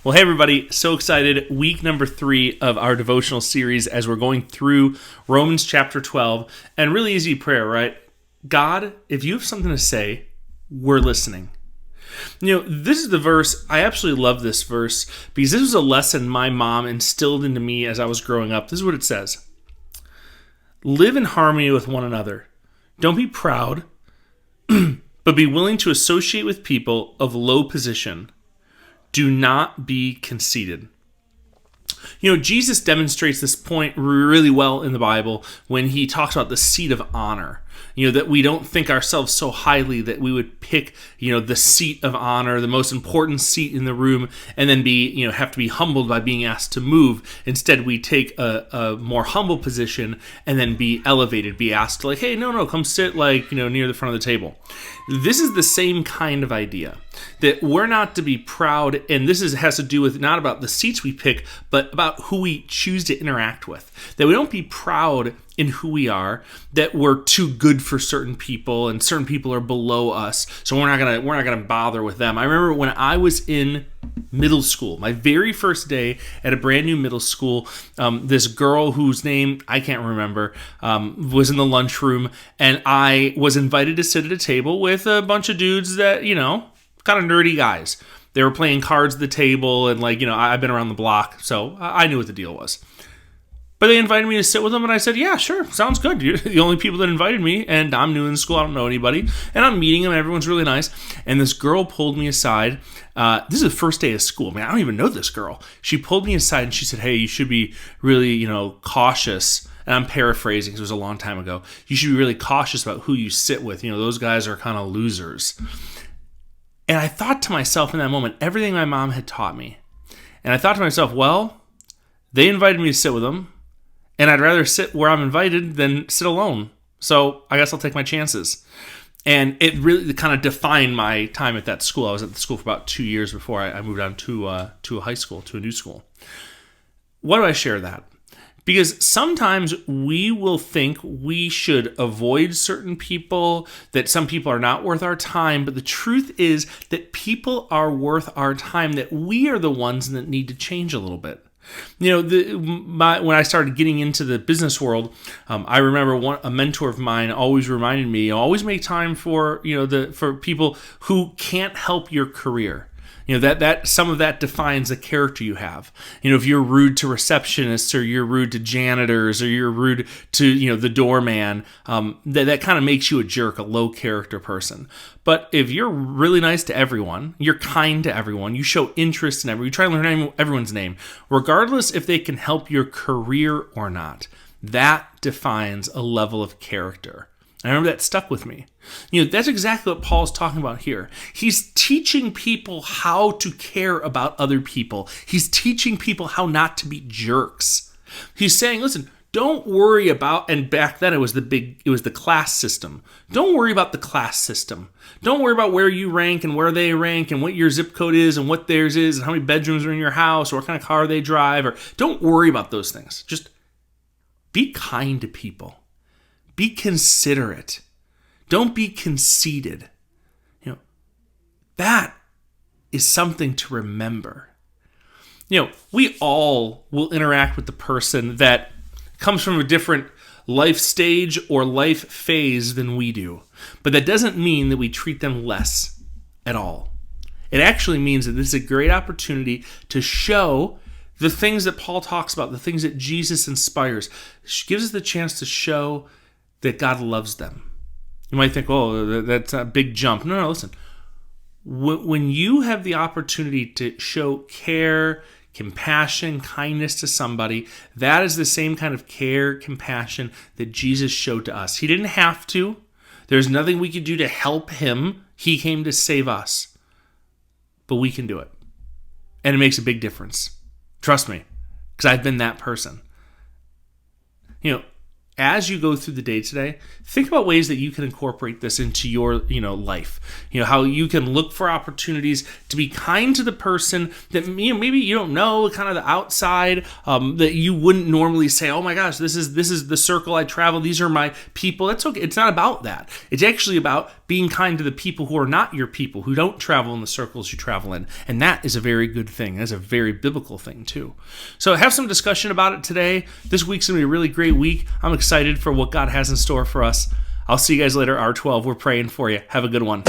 Well, hey everybody, so excited. Week number 3 of our devotional series as we're going through Romans chapter 12. And really easy prayer, right? God, if you have something to say, we're listening. You know, this is the verse, I absolutely love this verse because this was a lesson my mom instilled into me as I was growing up. This is what it says. Live in harmony with one another. Don't be proud, but be willing to associate with people of low position. Do not be conceited. You know, Jesus demonstrates this point really well in the Bible when he talks about the seat of honor. You know, that we don't think ourselves so highly that we would pick, the seat of honor, the most important seat in the room, and then have to be humbled by being asked to move. Instead, we take a more humble position and then be elevated, be asked to hey, no, come sit near the front of the table. This is the same kind of idea. That we're not to be proud, and this has to do with not about the seats we pick, but about who we choose to interact with. That we don't be proud in who we are, that we're too good for certain people, and certain people are below us, so we're not gonna bother with them. I remember when I was in middle school, my very first day at a brand new middle school, this girl whose name I can't remember was in the lunchroom, and I was invited to sit at a table with a bunch of dudes that kind of nerdy guys. They were playing cards at the table, and I've been around the block, so I knew what the deal was. But they invited me to sit with them, and I said, yeah, sure, sounds good. You're the only people that invited me, and I'm new in school, I don't know anybody. And I'm meeting them, and everyone's really nice. And this girl pulled me aside. This is the first day of school. I don't even know this girl. She pulled me aside, and she said, hey, you should be really, cautious. And I'm paraphrasing because it was a long time ago. You should be really cautious about who you sit with. Those guys are kind of losers. And I thought to myself in that moment, everything my mom had taught me. And I thought to myself, well, they invited me to sit with them, and I'd rather sit where I'm invited than sit alone. So I guess I'll take my chances. And it really kind of defined my time at that school. I was at the school for about 2 years before I moved on to a high school, to a new school. Why do I share that? Because sometimes we will think we should avoid certain people, that some people are not worth our time, but the truth is that people are worth our time, that we are the ones that need to change a little bit. When I started getting into the business world, I remember a mentor of mine always reminded me, always make time for for people who can't help your career. That some of that defines the character you have. If you're rude to receptionists, or you're rude to janitors, or you're rude to the doorman, that kind of makes you a jerk, a low character person. But if you're really nice to everyone, you're kind to everyone, you show interest in everyone, you try to learn everyone's name, regardless if they can help your career or not, that defines a level of character. I remember that stuck with me. That's exactly what Paul's talking about here. He's teaching people how to care about other people. He's teaching people how not to be jerks. He's saying, listen, don't worry about, and back then it was the class system. Don't worry about the class system. Don't worry about where you rank and where they rank and what your zip code is and what theirs is and how many bedrooms are in your house or what kind of car they drive. Or don't worry about those things. Just be kind to people. Be considerate. Don't be conceited. That is something to remember. We all will interact with the person that comes from a different life stage or life phase than we do. But that doesn't mean that we treat them less at all. It actually means that this is a great opportunity to show the things that Paul talks about, the things that Jesus inspires. It gives us the chance to show that God loves them. You might think, oh, that's a big jump. No, listen. When you have the opportunity to show care, compassion, kindness to somebody, that is the same kind of care, compassion that Jesus showed to us. He didn't have to. There's nothing we could do to help him. He came to save us. But we can do it. And it makes a big difference. Trust me, because I've been that person. as you go through the day today, think about ways that you can incorporate this into your, life. How you can look for opportunities to be kind to the person that maybe you don't know, kind of the outside, that you wouldn't normally say, oh my gosh, this is the circle I travel. These are my people. That's okay. It's not about that. It's actually about being kind to the people who are not your people, who don't travel in the circles you travel in. And that is a very good thing. That's a very biblical thing too. So have some discussion about it today. This week's going to be a really great week. I'm excited for what God has in store for us. I'll see you guys later, R12. We're praying for you. Have a good one.